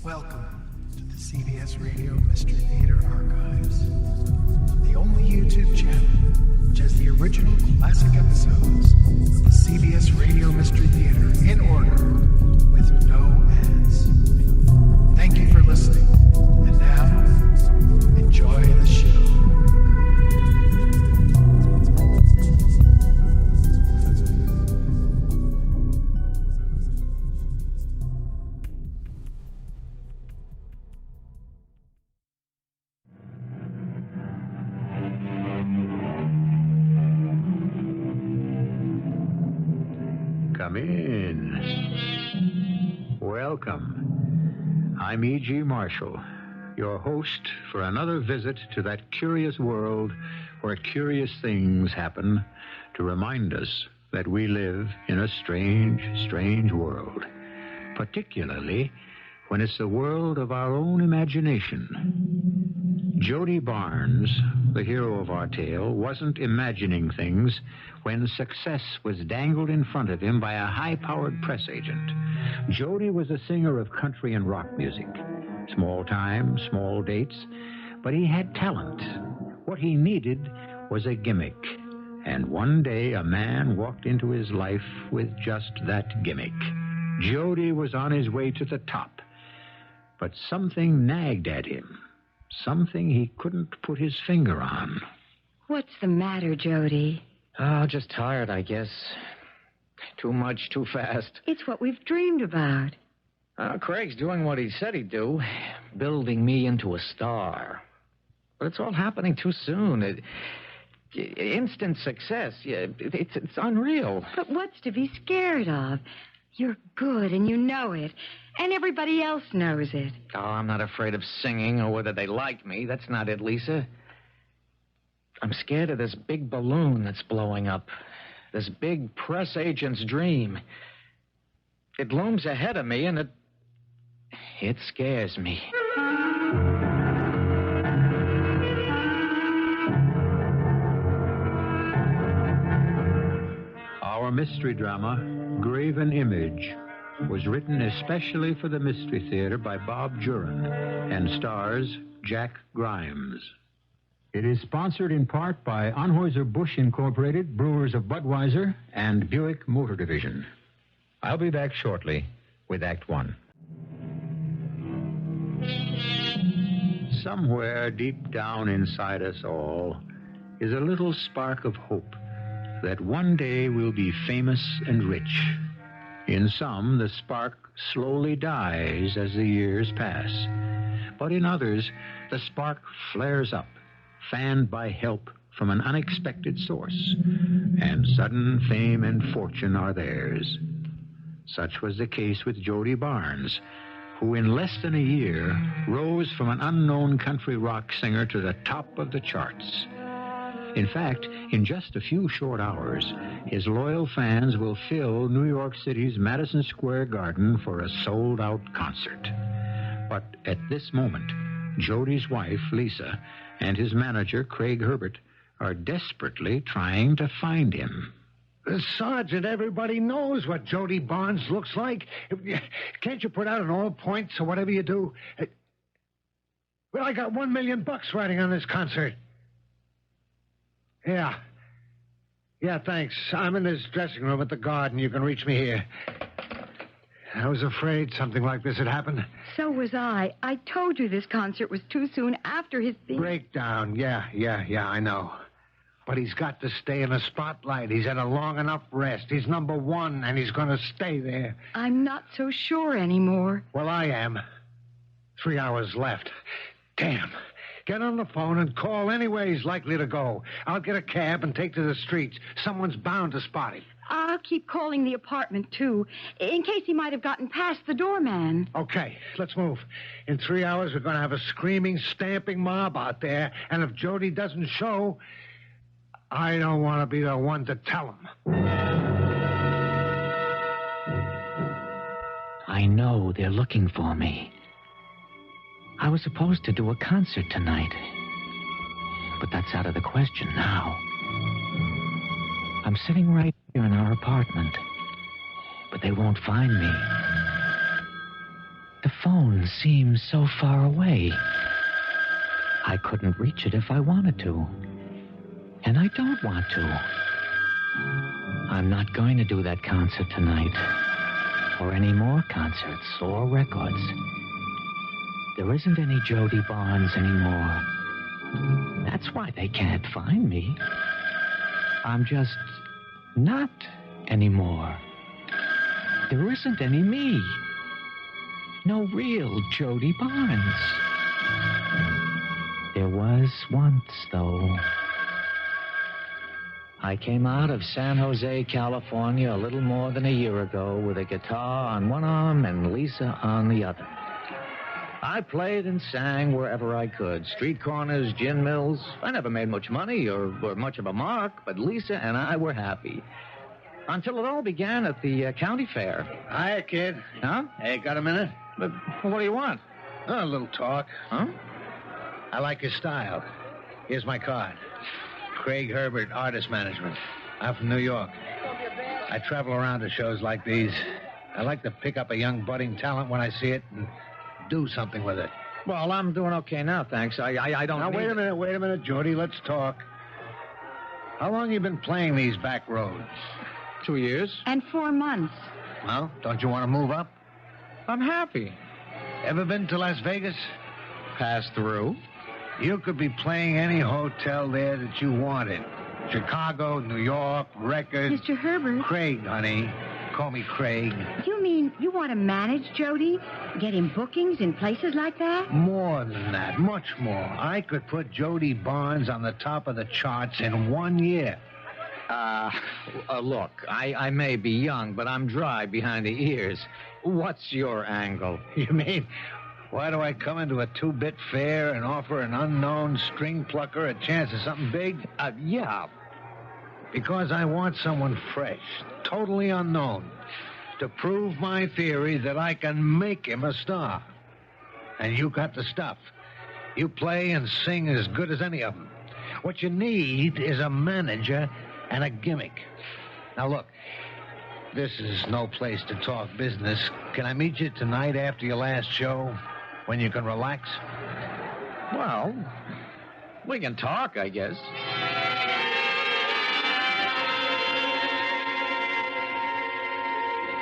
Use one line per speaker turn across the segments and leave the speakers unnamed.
Welcome to the CBS Radio Mystery Theater Archives, the only YouTube channel which has the original classic episodes of the CBS Radio Mystery Theater in order with no ads. Thank you for listening, and now, enjoy the show.
Come in. Welcome. I'm E.G. Marshall, your host for another visit to that curious world where curious things happen to remind us that we live in a strange, strange world, particularly when it's the world of our own imagination. Jody Barnes, the hero of our tale, wasn't imagining things when success was dangled in front of him by a high-powered press agent. Jody was a singer of country and rock music. Small time, small dates, but he had talent. What he needed was a gimmick. And one day a man walked into his life with just that gimmick. Jody was on his way to the top, but something nagged at him. Something he couldn't put his finger on.
What's the matter, Jody?
Oh, just tired, I guess. Too much, too fast.
It's what we've dreamed about.
Craig's doing what he said he'd do, building me into a star. But it's all happening too soon. Instant success. Yeah, it's unreal.
But what's to be scared of? You're good, and you know it. And everybody else knows it.
Oh, I'm not afraid of singing or whether they like me. That's not it, Lisa. I'm scared of this big balloon that's blowing up. This big press agent's dream. It looms ahead of me, and it scares me.
Our mystery drama, Graven Image, was written especially for the Mystery Theater by Bob Juhren and stars Jack Grimes. It is sponsored in part by Anheuser-Busch Incorporated, Brewers of Budweiser, and Buick Motor Division. I'll be back shortly with Act One. Somewhere deep down inside us all is a little spark of hope that one day we'll be famous and rich. In some, the spark slowly dies as the years pass. But in others, the spark flares up, fanned by help from an unexpected source, and sudden fame and fortune are theirs. Such was the case with Jody Barnes, who in less than a year rose from an unknown country rock singer to the top of the charts. In fact, in just a few short hours, his loyal fans will fill New York City's Madison Square Garden for a sold-out concert. But at this moment, Jody's wife, Lisa, and his manager, Craig Herbert, are desperately trying to find him.
Sergeant, everybody knows what Jody Barnes looks like. Can't you put out an all points or whatever you do? Well, I got $1 million riding on this concert. Yeah, thanks. I'm in this dressing room at the Garden. You can reach me here. I was afraid something like this had happened.
So was I. I told you this concert was too soon after his big...
Breakdown. Yeah, I know. But he's got to stay in the spotlight. He's had a long enough rest. He's number one, and he's going to stay there.
I'm not so sure anymore.
Well, I am. 3 hours left. Damn. Get on the phone and call anywhere he's likely to go. I'll get a cab and take to the streets. Someone's bound to spot him.
I'll keep calling the apartment, too, in case he might have gotten past the doorman.
Okay, let's move. In 3 hours, we're going to have a screaming, stamping mob out there, and if Jody doesn't show, I don't want to be the one to tell him.
I know they're looking for me. I was supposed to do a concert tonight. But that's out of the question now. I'm sitting right here in our apartment. But they won't find me. The phone seems so far away. I couldn't reach it if I wanted to. And I don't want to. I'm not going to do that concert tonight. Or any more concerts or records. There isn't any Jody Barnes anymore. That's why they can't find me. I'm just not anymore. There isn't any me. No real Jody Barnes. There was once, though. I came out of San Jose, California, a little more than a year ago with a guitar on one arm and Lisa on the other. I played and sang wherever I could. Street corners, gin mills. I never made much money or much of a mark, but Lisa and I were happy. Until it all began at the county fair.
Hiya, kid.
Huh?
Hey, got a minute?
But what do you want?
Oh, a little talk.
Huh?
I like your style. Here's my card. Craig Herbert, Artist Management. I'm from New York. I travel around to shows like these. I like to pick up a young budding talent when I see it and do something with it.
Well, I'm doing okay now, thanks. I don't
Now, wait a minute, Jody. Let's talk. How long you been playing these back roads?
2 years.
And 4 months.
Well, don't you want to move up?
I'm happy.
Ever been to Las Vegas?
Pass through.
You could be playing any hotel there that you wanted. Chicago, New York, Records.
Mr. Herbert.
Craig, honey. Call me Craig.
You mean you want to manage Jody? Get him bookings in places like that?
More than that. Much more. I could put Jody Barnes on the top of the charts in 1 year.
Look, I may be young, but I'm dry behind the ears. What's your angle?
You mean, why do I come into a two-bit fair and offer an unknown string plucker a chance at something big?
Yeah.
Because I want someone fresh, totally unknown, to prove my theory that I can make him a star. And you got the stuff. You play and sing as good as any of them. What you need is a manager and a gimmick. Now, look, this is no place to talk business. Can I meet you tonight after your last show, when you can relax?
Well, we can talk, I guess.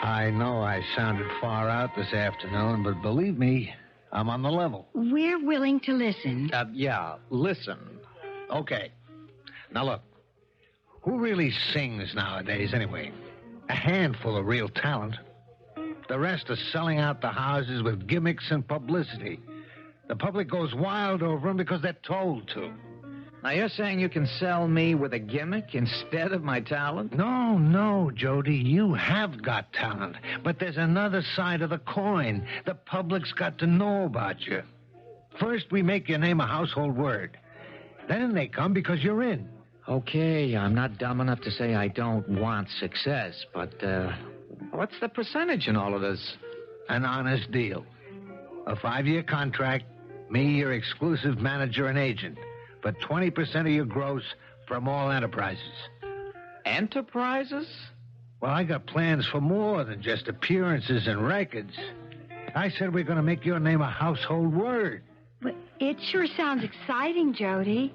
I know I sounded far out this afternoon, but believe me, I'm on the level.
We're willing to listen.
Yeah, listen.
Okay. Now, look, who really sings nowadays, anyway? A handful of real talent. The rest are selling out the houses with gimmicks and publicity. The public goes wild over them because they're told to.
Now, you're saying you can sell me with a gimmick instead of my talent?
No, Jody, you have got talent. But there's another side of the coin. The public's got to know about you. First, we make your name a household word. Then they come because you're in.
Okay, I'm not dumb enough to say I don't want success, but, what's the percentage in all of this?
An honest deal. A 5-year contract, me your exclusive manager and agent, but 20% of your gross from all enterprises.
Enterprises?
Well, I got plans for more than just appearances and records. I said we're going to make your name a household word.
Well, it sure sounds exciting, Jody.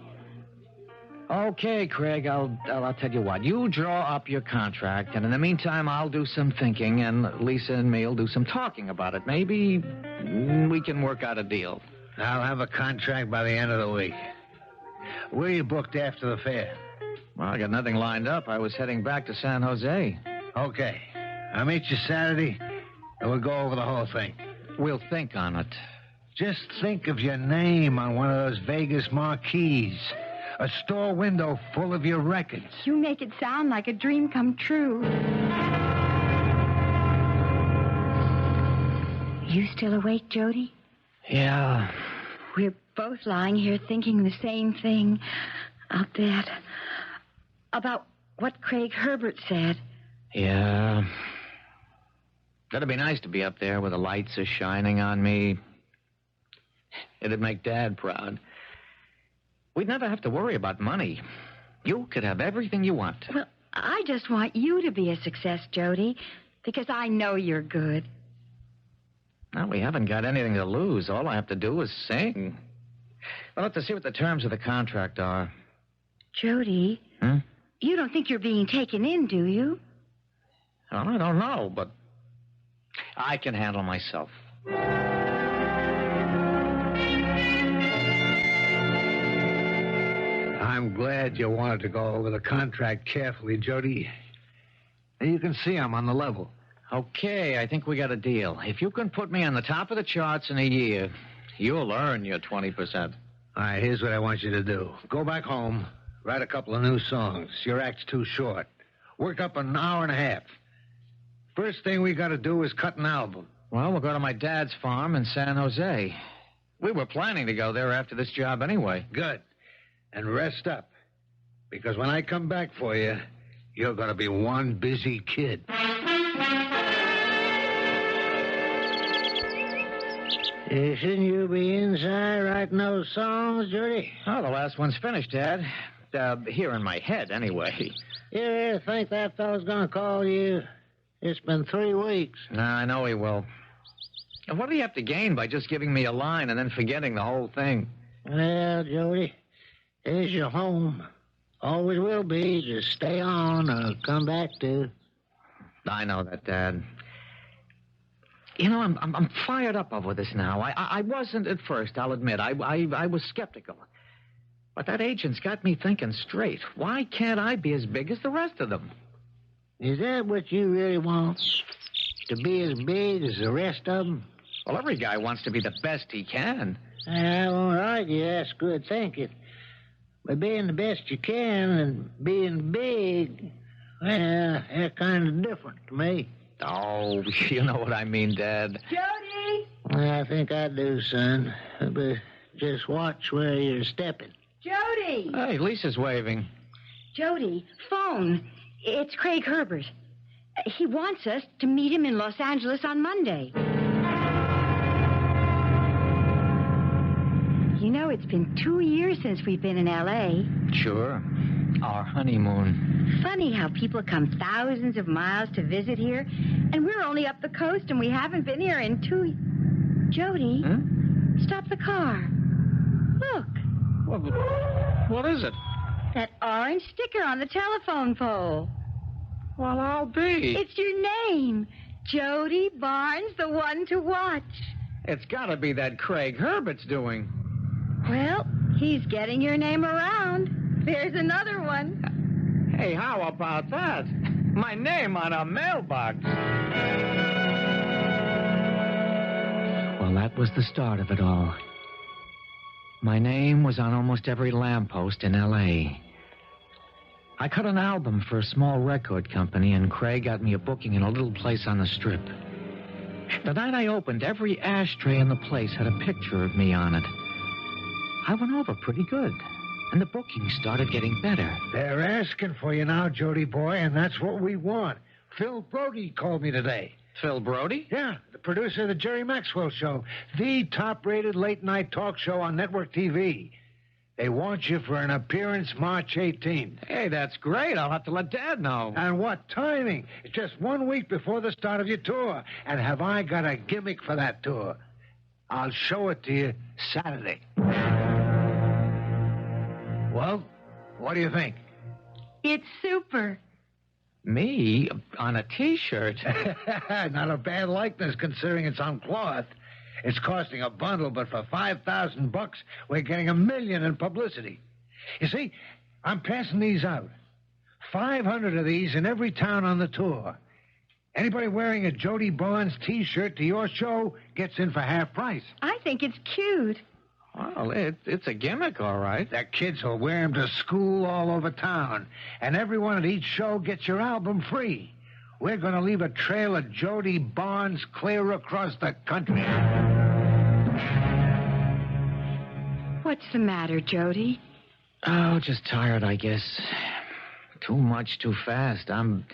Okay, Craig, I'll tell you what. You draw up your contract, and in the meantime, I'll do some thinking, and Lisa and me will do some talking about it. Maybe we can work out a deal.
I'll have a contract by the end of the week. Where are you booked after the fair?
Well, I got nothing lined up. I was heading back to San Jose.
Okay. I'll meet you Saturday, and we'll go over the whole thing.
We'll think on it.
Just think of your name on one of those Vegas marquees. A store window full of your records.
You make it sound like a dream come true. You still awake, Jody?
Yeah.
We're both lying here thinking the same thing. I'll bet. About what Craig Herbert said.
Yeah. It'd be nice to be up there where the lights are shining on me. It'd make Dad proud. We'd never have to worry about money. You could have everything you want.
Well, I just want you to be a success, Jody, because I know you're good.
Well, we haven't got anything to lose. All I have to do is sing. We'll have to see what the terms of the contract are.
Jody, you don't think you're being taken in, do you?
Well, I don't know, but I can handle myself.
I'm glad you wanted to go over the contract carefully, Jody. You can see I'm on the level.
Okay, I think we got a deal. If you can put me on the top of the charts in a year, you'll earn your 20%.
All right, here's what I want you to do. Go back home, write a couple of new songs. Your act's too short. Work up an hour and a half. First thing we got to do is cut an album.
Well, we'll go to my dad's farm in San Jose. We were planning to go there after this job anyway.
Good. And rest up. Because when I come back for you, you're going to be one busy kid. Shouldn't you be inside writing those songs, Jody?
Oh, the last one's finished, Dad. Here in my head, anyway.
You really think that fellow's going to call you? It's been 3 weeks.
Nah, I know he will. And what do you have to gain by just giving me a line and then forgetting the whole thing?
Well, Jody, here's your home. Always will be. Just stay on or come back to.
I know that, Dad. You know, I'm fired up over this now. I wasn't at first, I'll admit. I was skeptical. But that agent's got me thinking straight. Why can't I be as big as the rest of them?
Is that what you really want? To be as big as the rest of them?
Well, every guy wants to be the best he can.
I won't argue. That's good thinking. But being the best you can and being big, well, they're kind of different to me.
Oh, you know what I mean, Dad.
Jody!
I think I do, son. But just watch where you're stepping.
Jody!
Hey, Lisa's waving.
Jody, phone. It's Craig Herbert. He wants us to meet him in Los Angeles on Monday. You know, it's been 2 years since we've been in L.A.
Sure. Our honeymoon.
Funny how people come thousands of miles to visit here, and we're only up the coast and we haven't been here in 2... Jody, stop the car. Look.
What is it?
That orange sticker on the telephone pole.
Well, I'll be.
It's your name. Jody Barnes, the one to watch.
It's got to be that Craig Herbert's doing.
Well, he's getting your name around. There's another one.
Hey, how about that? My name on a mailbox. Well, that was the start of it all. My name was on almost every lamppost in L.A. I cut an album for a small record company, and Craig got me a booking in a little place on the Strip. The night I opened, every ashtray in the place had a picture of me on it. I went over pretty good, and the bookings started getting better.
They're asking for you now, Jody boy, and that's what we want. Phil Brody called me today.
Phil Brody?
Yeah, the producer of the Jerry Maxwell Show, the top-rated late-night talk show on network TV. They want you for an appearance March 18th.
Hey, that's great. I'll have to let Dad know.
And what timing? It's just 1 week before the start of your tour. And have I got a gimmick for that tour? I'll show it to you Saturday. Well, what do you think?
It's super.
Me? On a T-shirt?
Not a bad likeness considering it's on cloth. It's costing a bundle, but for $5,000, we're getting $1 million in publicity. You see, I'm passing these out. 500 of these in every town on the tour. Anybody wearing a Jody Barnes T-shirt to your show gets in for half price.
I think it's cute.
Well, it's a gimmick, all right.
The kids will wear them to school all over town, and everyone at each show gets your album free. We're going to leave a trail of Jody Barnes clear across the country.
What's the matter, Jody?
Oh, just tired, I guess. Too much, too fast. I'm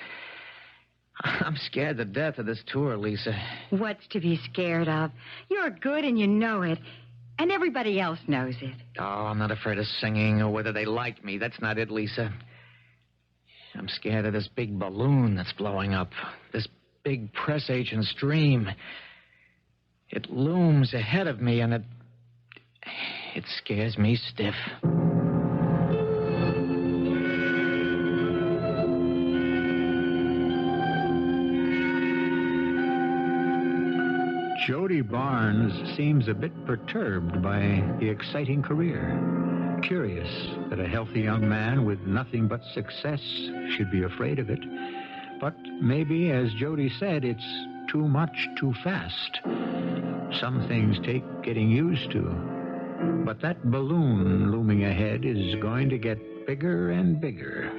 scared to death of this tour, Lisa.
What's to be scared of? You're good and you know it. And everybody else knows it.
Oh, I'm not afraid of singing or whether they like me. That's not it, Lisa. I'm scared of this big balloon that's blowing up. This big press agent's dream. It looms ahead of me, and it scares me stiff.
Jody Barnes seems a bit perturbed by the exciting career. Curious that a healthy young man with nothing but success should be afraid of it. But maybe, as Jody said, it's too much too fast. Some things take getting used to. But that balloon looming ahead is going to get bigger and bigger.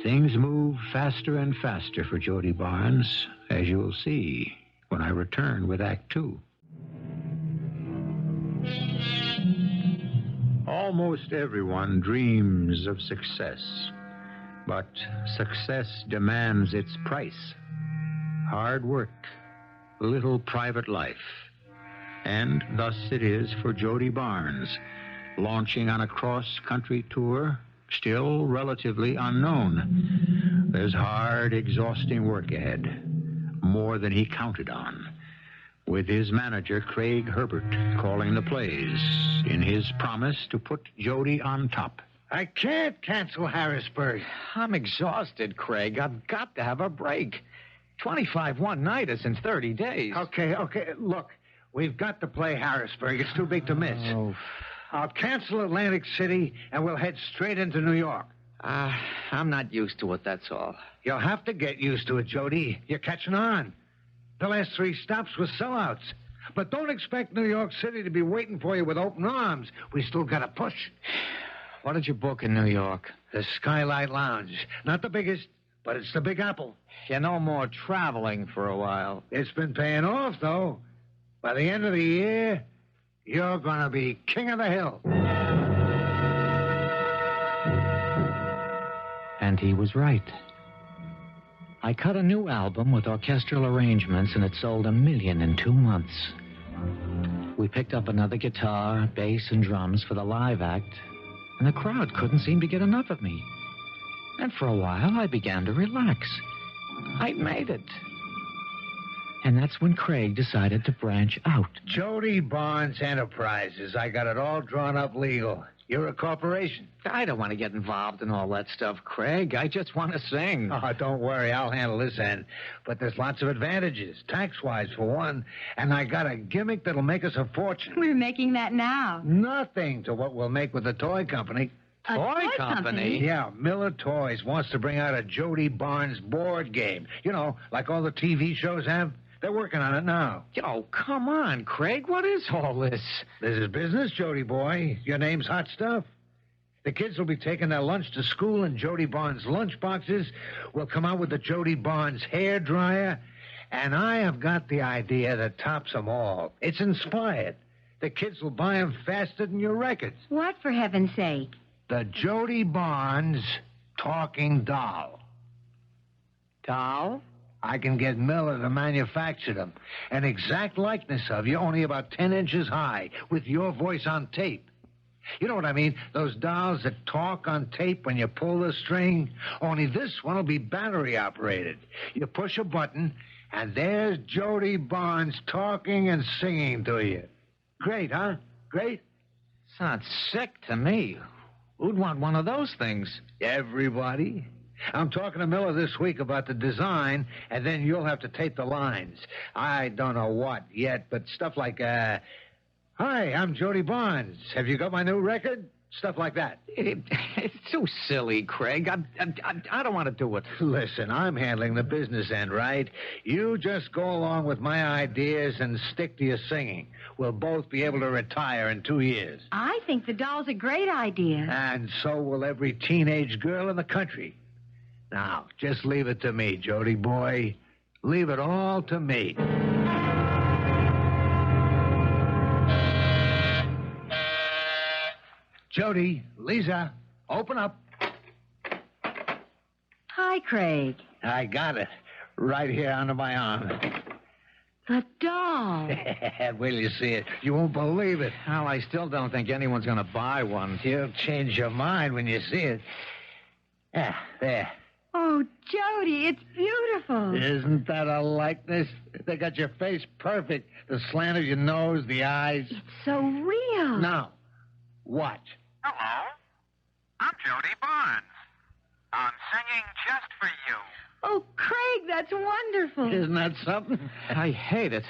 Things move faster and faster for Jody Barnes, as you'll see when I return with Act Two. Almost everyone dreams of success, but success demands its price. Hard work, little private life. And thus it is for Jody Barnes, launching on a cross-country tour, still relatively unknown. There's hard, exhausting work ahead, more than he counted on, with his manager, Craig Herbert, calling the plays in his promise to put Jody on top.
I can't cancel Harrisburg.
I'm exhausted, Craig. I've got to have a break. 25 one-nighters in 30 days.
Okay. Look, we've got to play Harrisburg. It's too big to miss.
Oh.
I'll cancel Atlantic City, and we'll head straight into New York.
I'm not used to it, that's all.
You'll have to get used to it, Jody. You're catching on. The last 3 stops were sellouts. But don't expect New York City to be waiting for you with open arms. We still got to push.
What did you book in New York?
The Skylight Lounge. Not the biggest, but it's the Big Apple.
You no more traveling for a while.
It's been paying off, though. By the end of the year, you're going to be king of the hill.
And he was right. I cut a new album with orchestral arrangements, and it sold 1 million in 2 months. We picked up another guitar, bass, and drums for the live act, and the crowd couldn't seem to get enough of me. And for a while, I began to relax. I'd made it. And that's when Craig decided to branch out.
Jody Barnes Enterprises. I got it all drawn up legal. You're a corporation.
I don't want to get involved in all that stuff, Craig. I just want to sing.
Oh, don't worry. I'll handle this end. But there's lots of advantages, tax-wise, for one. And I got a gimmick that'll make us a fortune.
We're making that now.
Nothing to what we'll make with the toy company.
A toy company?
Yeah, Miller Toys wants to bring out a Jody Barnes board game. You know, like all the TV shows have. They're working on it now.
Oh, come on, Craig. What is all this?
This is business, Jody boy. Your name's hot stuff. The kids will be taking their lunch to school in Jody Barnes lunch boxes. We'll come out with the Jody Barnes hair dryer. And I have got the idea that tops them all. It's inspired. The kids will buy them faster than your records.
What, for heaven's sake?
The Jody Barnes talking doll.
Doll?
I can get Miller to manufacture them. An exact likeness of you, only about 10 inches high, with your voice on tape. You know what I mean? Those dolls that talk on tape when you pull the string. Only this one will be battery-operated. You push a button, and there's Jody Barnes talking and singing to you. Great, huh? Great?
Sounds sick to me. Who'd want one of those things?
Everybody. I'm talking to Miller this week about the design, and then you'll have to tape the lines. I don't know what yet, but stuff like, hi, I'm Jody Barnes. Have you got my new record? Stuff like that.
It's too silly, Craig. I don't want to do it.
Listen, I'm handling the business end, right? You just go along with my ideas and stick to your singing. We'll both be able to retire in 2 years.
I think the doll's a great idea.
And so will every teenage girl in the country. Now, just leave it to me, Jody boy. Leave it all to me. Jody, Lisa, open up.
Hi, Craig.
I got it. Right here under my arm.
The doll.
Wait till you see it. You won't believe it.
Well, I still don't think anyone's going to buy one.
You'll change your mind when you see it. Yeah, there.
Oh, Jody, it's beautiful.
Isn't that a likeness? They got your face perfect. The slant of your nose, the eyes.
It's so real.
Now, watch.
Hello. I'm Jody Barnes. I'm singing just for you.
Oh, Craig, that's wonderful.
Isn't that something?
I hate it.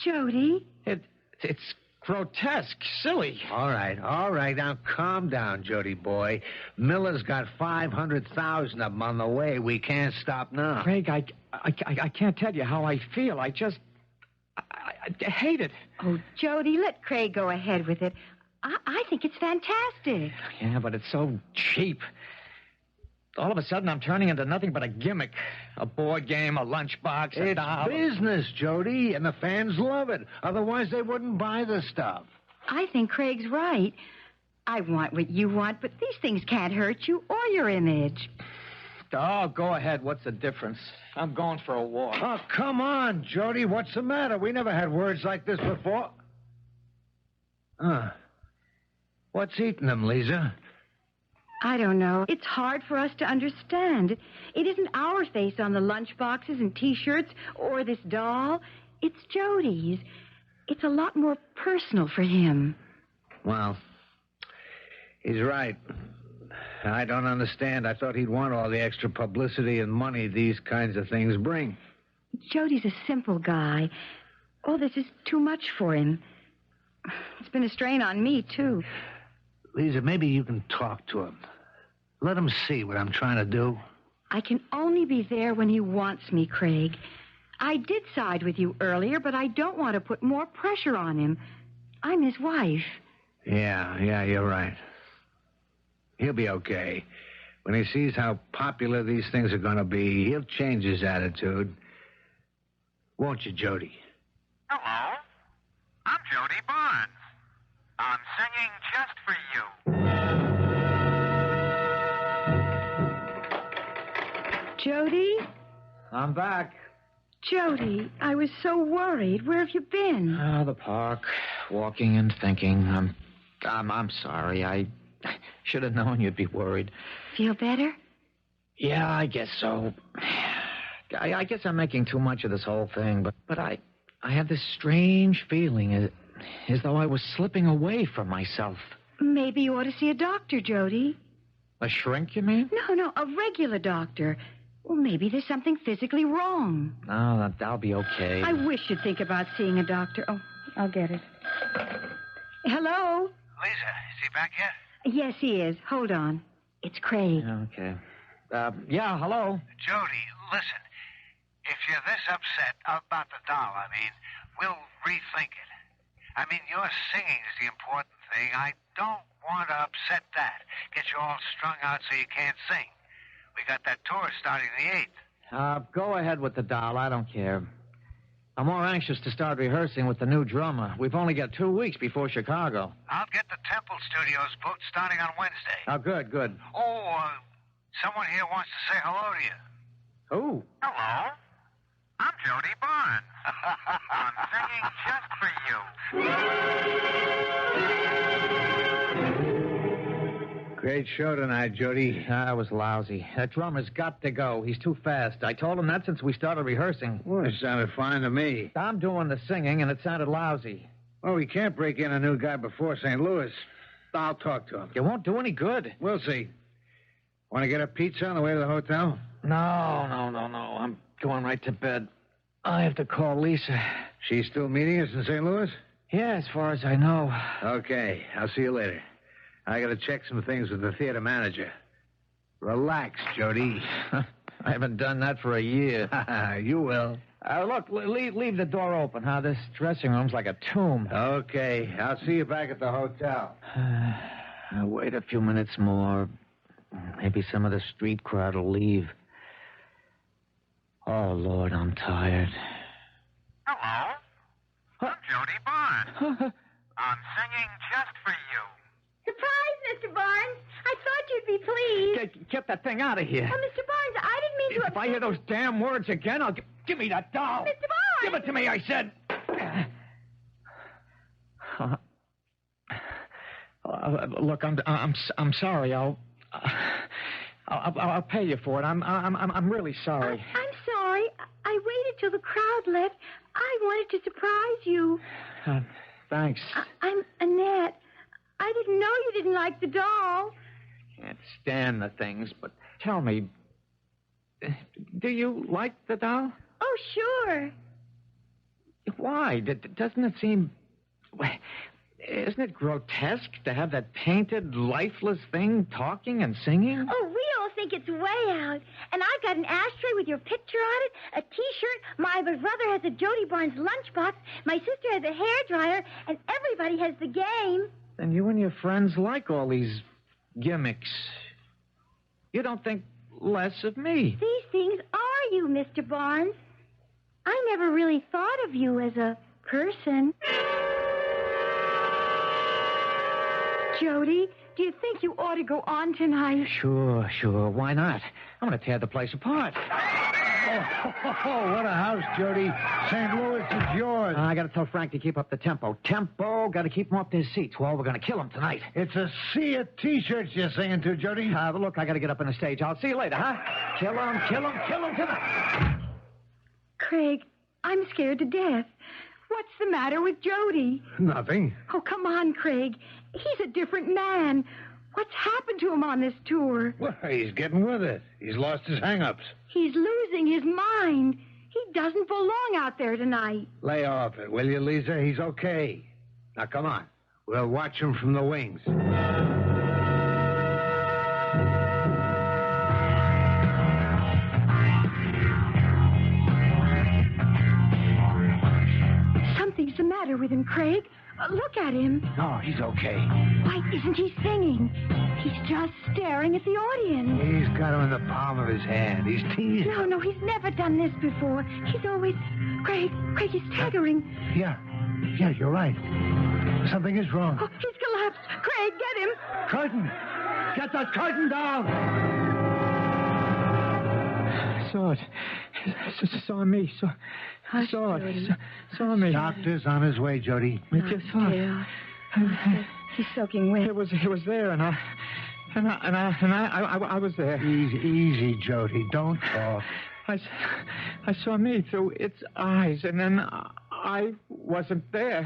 Jody?
It's grotesque, silly.
All right. Now, calm down, Jody boy. Miller's got 500,000 of them on the way. We can't stop now.
Craig, I can't tell you how I feel. I hate it.
Oh, Jody, let Craig go ahead with it. I think it's fantastic.
Yeah, but it's so cheap. All of a sudden, I'm turning into nothing but a gimmick. A board game, a lunchbox, a
It's
doll.
business, Jody, and the fans love it. Otherwise, they wouldn't buy the stuff.
I think Craig's right. I want what you want, but these things can't hurt you or your image.
Oh, go ahead. What's the difference? I'm going for a walk.
Oh, come on, Jody. What's the matter? We never had words like this before. What's eating them, Lisa?
I don't know. It's hard for us to understand. It isn't our face on the lunchboxes and T-shirts or this doll. It's Jody's. It's a lot more personal for him.
Well, he's right. I don't understand. I thought he'd want all the extra publicity and money these kinds of things bring.
Jody's a simple guy. All this is too much for him. It's been a strain on me, too.
Lisa, maybe you can talk to him. Let him see what I'm trying to do.
I can only be there when he wants me, Craig. I did side with you earlier, but I don't want to put more pressure on him. I'm his wife.
Yeah, you're right. He'll be okay. When he sees how popular these things are going to be, he'll change his attitude. Won't you, Jody?
Hello. I'm Jody Barnes. I'm singing just for you.
Jody?
I'm back.
Jody, I was so worried. Where have you been?
Oh, the park. Walking and thinking. I'm sorry. I should have known you'd be worried.
Feel better?
Yeah, I guess so. I guess I'm making too much of this whole thing, but I have this strange feeling as though I was slipping away from myself.
Maybe you ought to see a doctor, Jody.
A shrink, you mean?
No, a regular doctor. Well, maybe there's something physically wrong.
No, that'll be okay.
I wish you'd think about seeing a doctor. Oh, I'll get it. Hello?
Lisa, is he back yet?
Yes, he is. Hold on. It's Craig.
Okay. Yeah, hello.
Jody, listen. If you're this upset about the doll, we'll rethink it. Your singing is the important thing. I don't want to upset that. Get you all strung out so you can't sing. We got that tour starting the 8th.
Go ahead with the doll. I don't care. I'm more anxious to start rehearsing with the new drummer. We've only got 2 weeks before Chicago.
I'll get the Temple Studios booked starting on Wednesday.
Oh, good.
Oh, someone here wants to say hello to you.
Who?
Hello. I'm Jody Barnes. I'm singing just for you.
Great show tonight, Jody.
That was lousy. That drummer's got to go. He's too fast. I told him that since we started rehearsing.
Well, it sounded fine to me.
I'm doing the singing, and it sounded lousy.
Well, we can't break in a new guy before St. Louis. I'll talk to him.
It won't do any good.
We'll see. Want to get a pizza on the way to the hotel?
No. I'm going right to bed. I have to call Lisa.
She's still meeting us in St. Louis?
Yeah, as far as I know.
Okay, I'll see you later. I got to check some things with the theater manager. Relax, Jody.
I haven't done that for a year.
You will.
Look, leave the door open, huh? This dressing room's like a tomb.
Okay, I'll see you back at the hotel.
I'll wait a few minutes more. Maybe some of the street crowd will leave. Oh, Lord, I'm tired.
Hello. I'm Jody Barnes. I'm singing just for you.
Surprise, Mr. Barnes. I thought you'd be pleased.
Get that thing out of here.
Oh, Mr. Barnes, I didn't mean to...
If I hear those damn words again, I'll... Give me that doll.
Mr. Barnes!
Give it to me, I said. Look, I'm sorry. I'll pay you for it. I'm really sorry.
I'm sorry. I waited till the crowd left. I wanted to surprise you.
Thanks.
I'm Annette. I didn't know you didn't like the doll.
Can't stand the things, but tell me, do you like the doll?
Oh, sure.
Why? Doesn't it seem... Isn't it grotesque to have that painted, lifeless thing talking and singing?
Oh, we all think it's way out. And I've got an ashtray with your picture on it, a T-shirt. My brother has a Jody Barnes lunchbox. My sister has a hairdryer. And everybody has the game.
Then you and your friends like all these gimmicks. You don't think less of me.
These things are you, Mr. Barnes. I never really thought of you as a person. Jody, do you think you ought to go on tonight?
Sure. Why not? I'm going to tear the place apart.
Oh, what a house, Jody. St. Louis is yours.
I got to tell Frank to keep up the tempo. Got to keep them off their seats. Well, we're going to kill them tonight.
It's a sea of T-shirts you're singing to, Jody.
Look, I got to get up on the stage. I'll see you later, huh? Kill them tonight.
Craig, I'm scared to death. What's the matter with Jody?
Nothing.
Oh, come on, Craig. He's a different man. What's happened to him on this tour?
Well, he's getting with it. He's lost his hang-ups.
He's losing his mind. He doesn't belong out there tonight.
Lay off it, will you, Lisa? He's okay. Now, come on. We'll watch him from the wings.
Something's the matter with him, Craig. Look at him.
No, he's okay.
Why isn't he singing? He's just staring at the audience.
He's got him in the palm of his hand. He's teasing.
No, he's never done this before. He's always... Craig, he's staggering.
Yeah, you're right. Something is wrong.
Oh, he's collapsed. Craig, get him.
Curtain! Get that curtain down!
I saw it. Saw me. Saw it. Saw me.
Doctor's on his way, Jody.
I just saw it.
He's soaking wet.
It was there, and I was there.
Easy, Jody. Don't talk.
I saw me through its eyes, and then I wasn't there.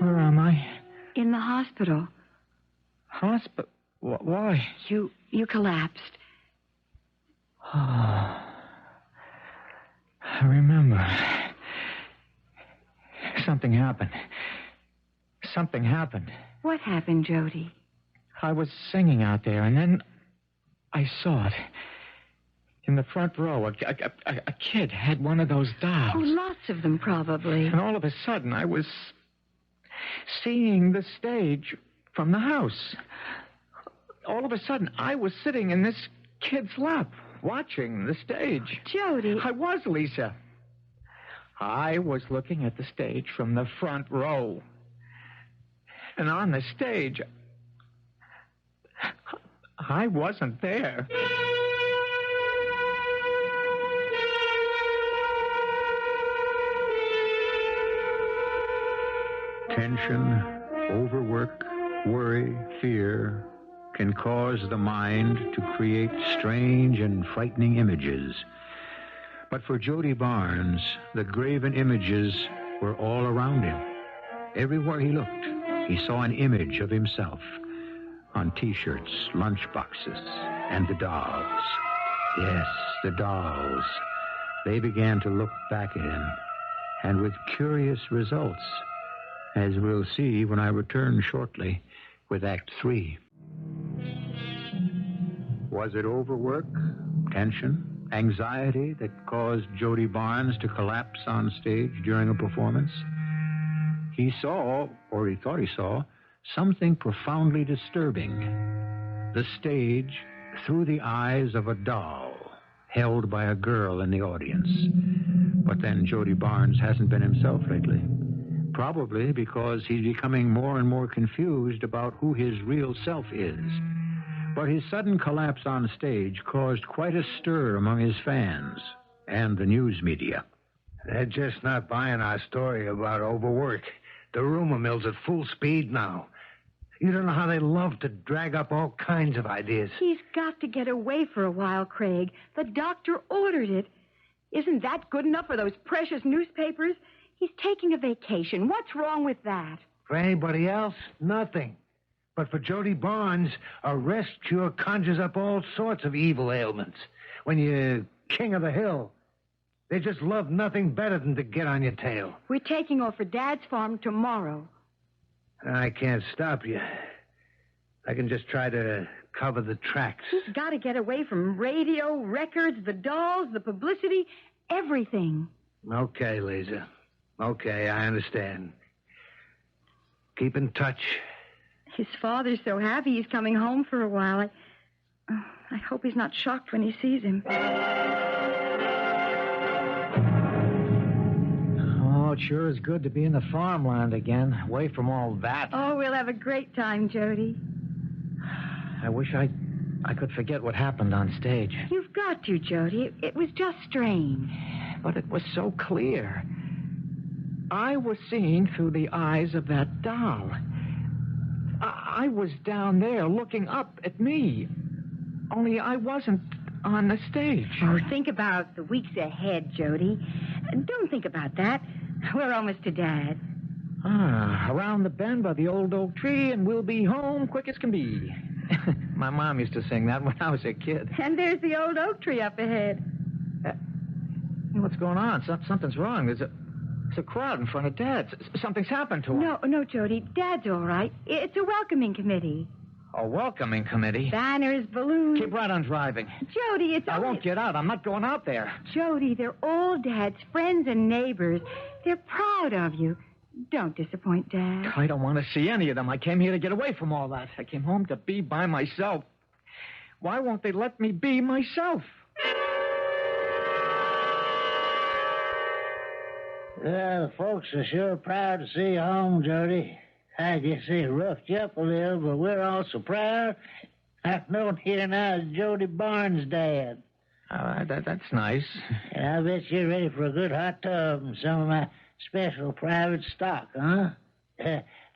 Where am I?
In the hospital.
Hospital? Why?
You collapsed.
Oh, I remember. Something happened.
What happened, Jody?
I was singing out there, and then I saw it. In the front row, a kid had one of those dolls.
Oh, lots of them, probably.
And all of a sudden, I was seeing the stage from the house. All of a sudden, I was sitting in this kid's lap, watching the stage.
Jody.
I was, Lisa. I was looking at the stage from the front row. And on the stage, I wasn't there.
Tension, overwork, worry, fear can cause the mind to create strange and frightening images. But for Jody Barnes, the graven images were all around him. Everywhere he looked, he saw an image of himself on T-shirts, lunchboxes, and the dolls. Yes, the dolls. They began to look back at him, and with curious results, as we'll see when I return shortly with Act 3. Was it overwork, tension, anxiety that caused Jody Barnes to collapse on stage during a performance? He saw, or he thought he saw, something profoundly disturbing. The stage through the eyes of a doll held by a girl in the audience. But then Jody Barnes hasn't been himself lately. Probably because he's becoming more and more confused about who his real self is. But his sudden collapse on stage caused quite a stir among his fans and the news media.
They're just not buying our story about overwork. The rumor mill's at full speed now. You don't know how they love to drag up all kinds of ideas.
He's got to get away for a while, Craig. The doctor ordered it. Isn't that good enough for those precious newspapers? He's taking a vacation. What's wrong with that?
For anybody else, nothing. But for Jody Barnes, a rest cure conjures up all sorts of evil ailments. When you're king of the hill, they just love nothing better than to get on your tail.
We're taking off for Dad's farm tomorrow.
I can't stop you. I can just try to cover the tracks.
He's got to get away from radio, records, the dolls, the publicity, everything.
Okay, Lisa. Okay, I understand. Keep in touch.
His father's so happy he's coming home for a while. I hope he's not shocked when he sees him.
Oh, it sure is good to be in the farmland again, away from all that.
Oh, we'll have a great time, Jody.
I wish I could forget what happened on stage.
You've got to, Jody. It was just strange.
But it was so clear. I was seeing through the eyes of that doll. I was down there looking up at me. Only I wasn't on the stage.
Oh, think about the weeks ahead, Jody. Don't think about that. We're almost to Dad.
Around the bend by the old oak tree, and we'll be home quick as can be. My mom used to sing that when I was a kid.
And there's the old oak tree up ahead.
What's going on? Something's wrong. There's a crowd in front of Dad's. Something's happened to him.
No, Jody. Dad's all right. It's a welcoming committee.
A welcoming committee?
Banners, balloons.
Keep right on driving.
Jody, it's
I won't get out. I'm not going out there.
Jody, they're all Dad's friends and neighbors. They're proud of you. Don't disappoint Dad.
I don't want to see any of them. I came here to get away from all that. I came home to be by myself. Why won't they let me be myself?
Well, the folks are sure proud to see you home, Jody. I guess they roughed you up a little, but we're all so proud. I've known here now as Jody Barnes' dad.
That's nice.
And I bet you're ready for a good hot tub and some of my special private stock, huh?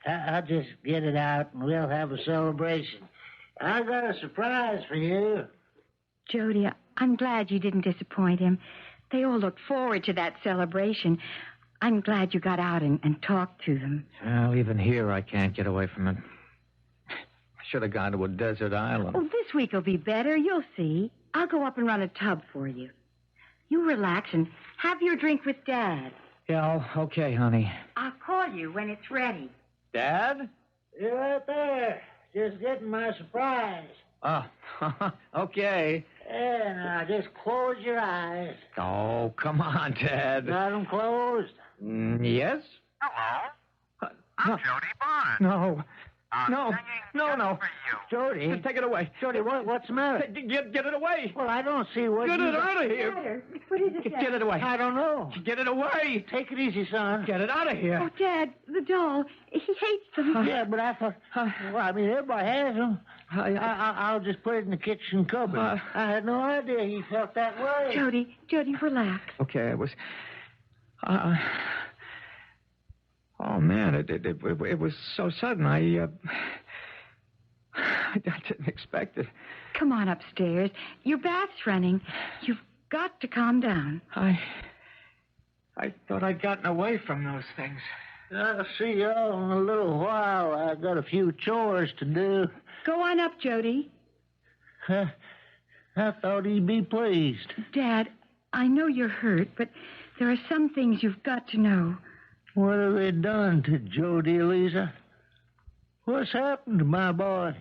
I'll just get it out and we'll have a celebration. I got a surprise for you.
Jody, I'm glad you didn't disappoint him. They all look forward to that celebration. I'm glad you got out and talked to them.
Well, even here I can't get away from it. I should have gone to a desert island.
Oh, this week will be better. You'll see. I'll go up and run a tub for you. You relax and have your drink with Dad.
Yeah, okay, honey.
I'll call you when it's ready.
Dad?
You're right there. Just getting my surprise.
Oh, okay.
Yeah, now just close your eyes.
Oh, come on, Dad.
Got them closed?
Yes?
Hello? I'm Jody Barnes.
No.
I'm
No.
singing
No,
just
no.
for you.
Jody?
Take it away.
Jody, what's the matter?
Get it away.
Well, I don't see what
Get
you...
it out of here.
What is it, Dad?
Get it away.
I don't know.
Get it away.
Take it easy, son.
Get it out of
Oh,
here.
Dad, the doll. He hates them.
Yeah, but I thought... Well, I mean, everybody has them. I'll just put it in the kitchen cupboard. I had no idea he felt that way.
Jody, relax.
Okay, it was... oh, man, it was so sudden. I didn't expect it.
Come on upstairs. Your bath's running. You've got to calm down.
I thought I'd gotten away from those things.
I'll see y'all in a little while. I got a few chores to do.
Go on up, Jody.
I thought he'd be pleased.
Dad, I know you're hurt, but there are some things you've got to know.
What have they done to Jody, Eliza? What's happened to my boy?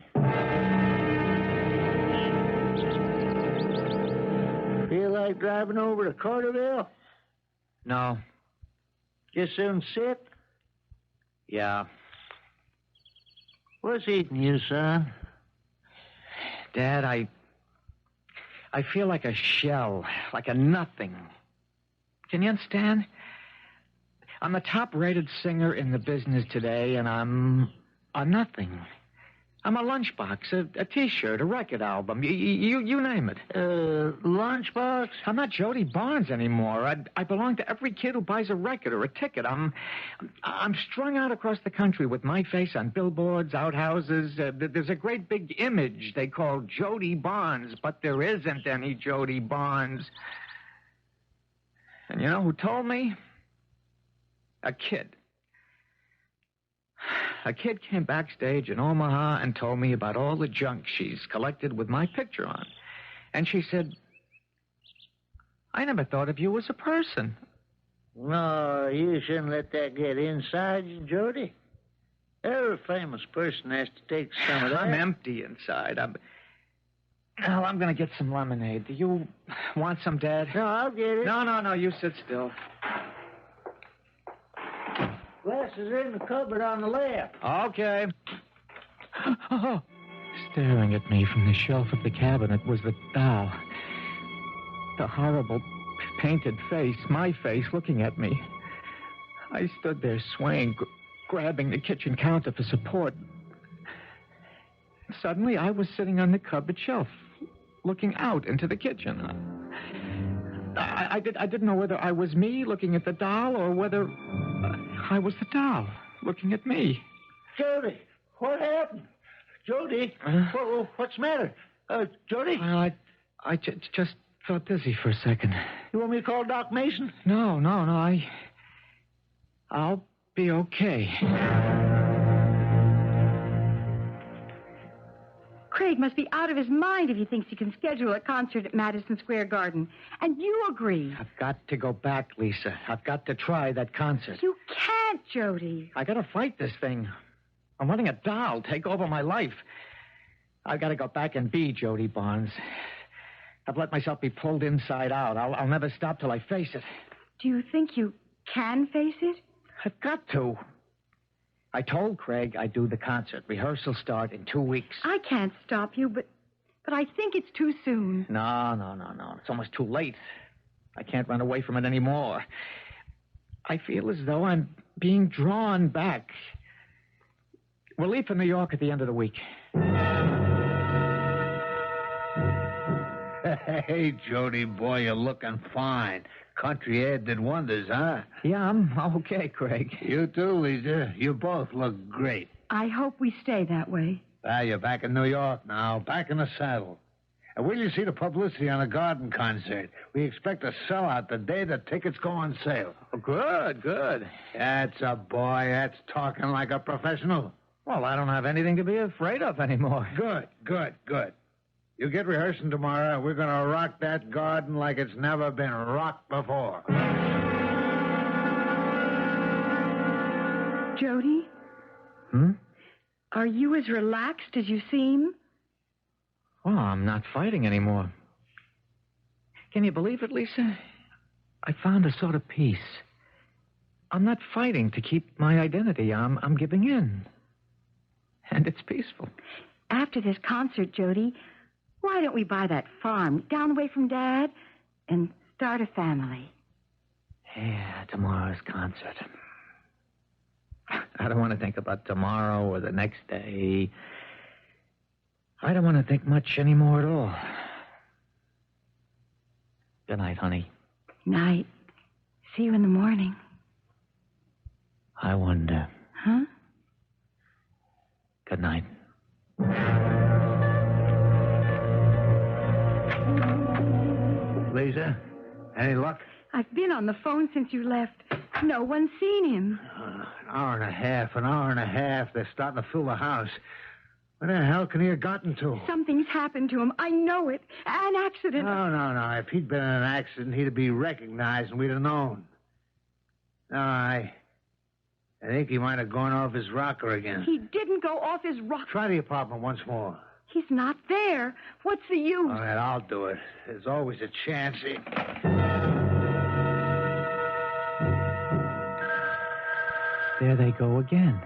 Feel like driving over to Carterville?
No.
Just soon sit?
Yeah.
What's eating you, son?
Dad, I feel like a shell, like a nothing. Can you understand? I'm the top-rated singer in the business today, and I'm a nothing. I'm a lunchbox, a T-shirt, a record album, you name it.
Lunch? lunchbox?
I'm not Jody Barnes anymore. I belong to every kid who buys a record or a ticket. I'm strung out across the country with my face on billboards, outhouses. There's a great big image they call Jody Barnes, but there isn't any Jody Barnes. And you know who told me? A kid. A kid came backstage in Omaha and told me about all the junk she's collected with my picture on. And she said, I never thought of you as a person.
No, you shouldn't let that get inside you, Jody. Every famous person has to take some of that.
I'm empty inside. I'm going to get some lemonade. Do you want some, Dad?
No, I'll get it.
No, you sit still.
Glass is in the cupboard on the left.
Okay. Oh. Staring at me from the shelf of the cabinet was the doll. The horrible painted face, my face, looking at me. I stood there swaying, grabbing the kitchen counter for support. Suddenly, I was sitting on the cupboard shelf, looking out into the kitchen. I didn't know whether I was me looking at the doll or whether I was the doll looking at me.
Jody, what happened? Jody, what's the matter? Jody?
Well, I just felt dizzy for a second.
You want me to call Doc Mason?
No. I'll be okay.
Craig must be out of his mind if he thinks he can schedule a concert at Madison Square Garden. And you agree.
I've got to go back, Lisa. I've got to try that concert.
You can't, Jody.
I got to fight this thing. I'm letting a doll take over my life. I've got to go back and be Jody Barnes. I've let myself be pulled inside out. I'll never stop till I face it.
Do you think you can face it?
I've got to. I told Craig I'd do the concert. Rehearsals start in 2 weeks.
I can't stop you, but I think it's too soon.
No. It's almost too late. I can't run away from it anymore. I feel as though I'm being drawn back. We'll leave for New York at the end of the week.
Hey, Jody, boy, you're looking fine. Country air did wonders, huh?
Yeah, I'm okay, Craig.
You too, Lisa. You both look great.
I hope we stay that way.
Well, you're back in New York now, back in the saddle. And will you see the publicity on the Garden concert? We expect a sellout the day the tickets go on sale.
Oh, good.
That's a boy. That's talking like a professional.
Well, I don't have anything to be afraid of anymore.
Good. You get rehearsing tomorrow. We're going to rock that Garden like it's never been rocked before.
Jody? Are you as relaxed as you seem?
Well, I'm not fighting anymore. Can you believe it, Lisa? I found a sort of peace. I'm not fighting to keep my identity. I'm giving in. And it's peaceful.
After this concert, Jody, why don't we buy that farm down the way from Dad and start a family?
Yeah, tomorrow's concert. I don't want to think about tomorrow or the next day. I don't want to think much anymore at all. Good night, honey.
Night. See you in the morning.
I wonder.
Huh?
Good night.
Lisa, any luck?
I've been on the phone since you left. No one's seen him.
An hour and a half. They're starting to fill the house. Where the hell can he have gotten to?
Something's happened to him. I know it. An accident.
No. If he'd been in an accident, he'd be recognized and we'd have known. No, I think he might have gone off his rocker again.
He didn't go off his rocker.
Try the apartment once more.
He's not there. What's the use?
All right, I'll do it. There's always a chance.
There they go again.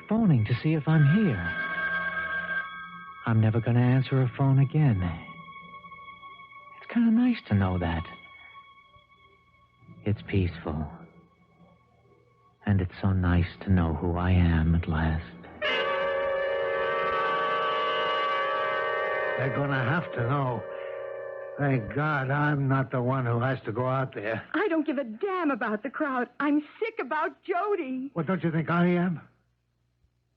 Phoning to see if I'm here. I'm never going to answer a phone again. It's kind of nice to know that. It's peaceful. And it's so nice to know who I am at last.
They're going to have to know. Thank God I'm not the one who has to go out there.
I don't give a damn about the crowd. I'm sick about Jody.
Well, don't you think I am?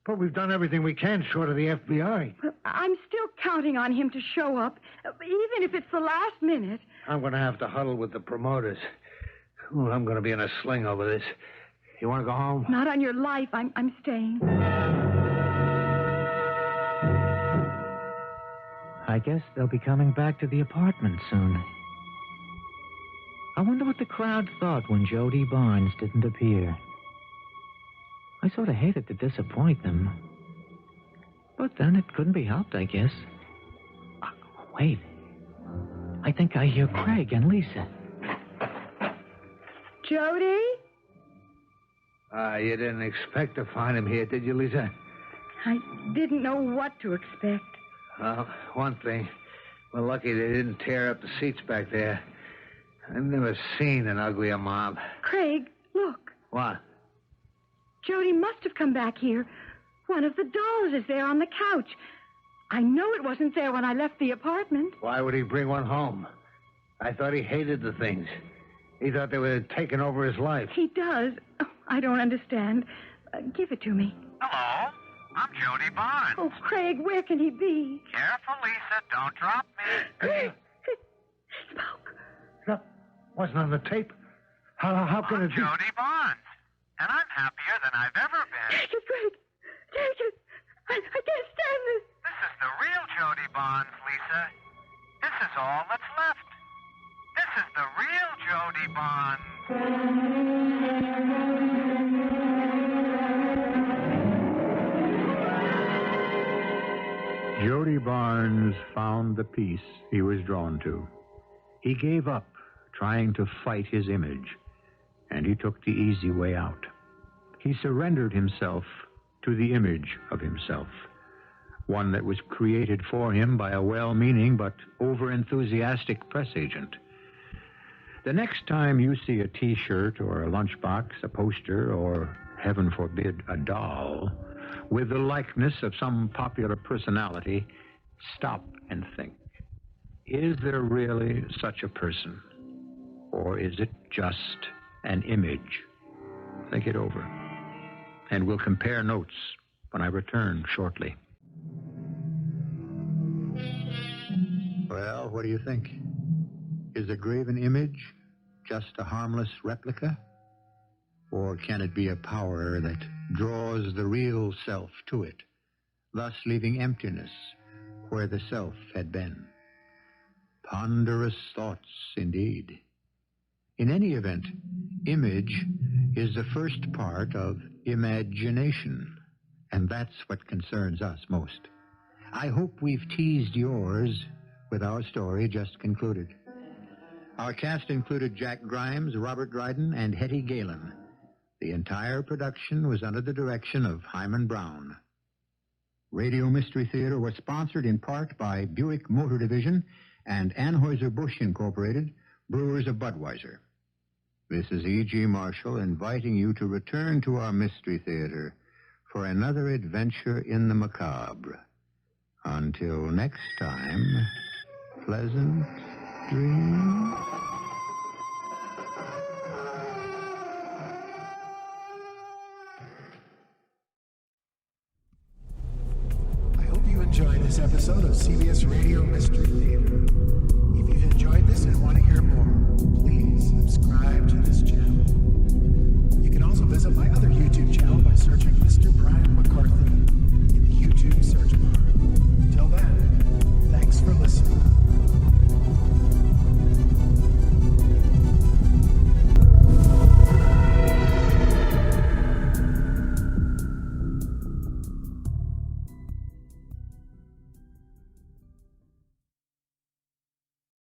But we've done everything we can short of the FBI.
I'm still counting on him to show up, even if it's the last minute.
I'm going to have to huddle with the promoters. Ooh, I'm going to be in a sling over this. You want to go home?
Not on your life. I'm staying.
I guess they'll be coming back to the apartment soon. I wonder what the crowd thought when Jody Barnes didn't appear. I sort of hated to disappoint them. But then it couldn't be helped, I guess. Wait. I think I hear Craig and Lisa.
Jody?
You didn't expect to find him here, did you, Lisa?
I didn't know what to expect.
Well, one thing. We're lucky they didn't tear up the seats back there. I've never seen an uglier mob.
Craig, look.
What?
Jody must have come back here. One of the dolls is there on the couch. I know it wasn't there when I left the apartment.
Why would he bring one home? I thought he hated the things. He thought they were taking over his life.
He does. Oh, I don't understand. Give it to me.
Hello, I'm Jody Barnes.
Oh, Craig, where can he be?
Careful, Lisa. Don't drop me.
Craig! He spoke.
No, wasn't on the tape. How can
I'm
it be?
Jody Barnes, and I'm happier than I've ever been.
Take it, Craig. Take it. I can't stand this.
This is the real Jody Barnes, Lisa. This is all that's left. This is the real Jody Barnes.
Jody Barnes found the peace he was drawn to. He gave up trying to fight his image, and he took the easy way out. He surrendered himself to the image of himself, one that was created for him by a well-meaning but over-enthusiastic press agent. The next time you see a T-shirt or a lunchbox, a poster, or, heaven forbid, a doll with the likeness of some popular personality, stop and think. Is there really such a person? Or is it just an image? Think it over. And we'll compare notes when I return shortly. Well, what do you think? Is a graven image just a harmless replica? Or can it be a power that draws the real self to it, thus leaving emptiness where the self had been? Ponderous thoughts indeed. In any event, image is the first part of imagination, and that's what concerns us most. I hope we've teased yours with our story just concluded. Our cast included Jack Grimes, Robert Dryden, and Hetty Galen. The entire production was under the direction of Hyman Brown. Radio Mystery Theater was sponsored in part by Buick Motor Division and Anheuser-Busch Incorporated, brewers of Budweiser. This is E.G. Marshall inviting you to return to our Mystery Theater for another adventure in the macabre. Until next time, pleasant dreams.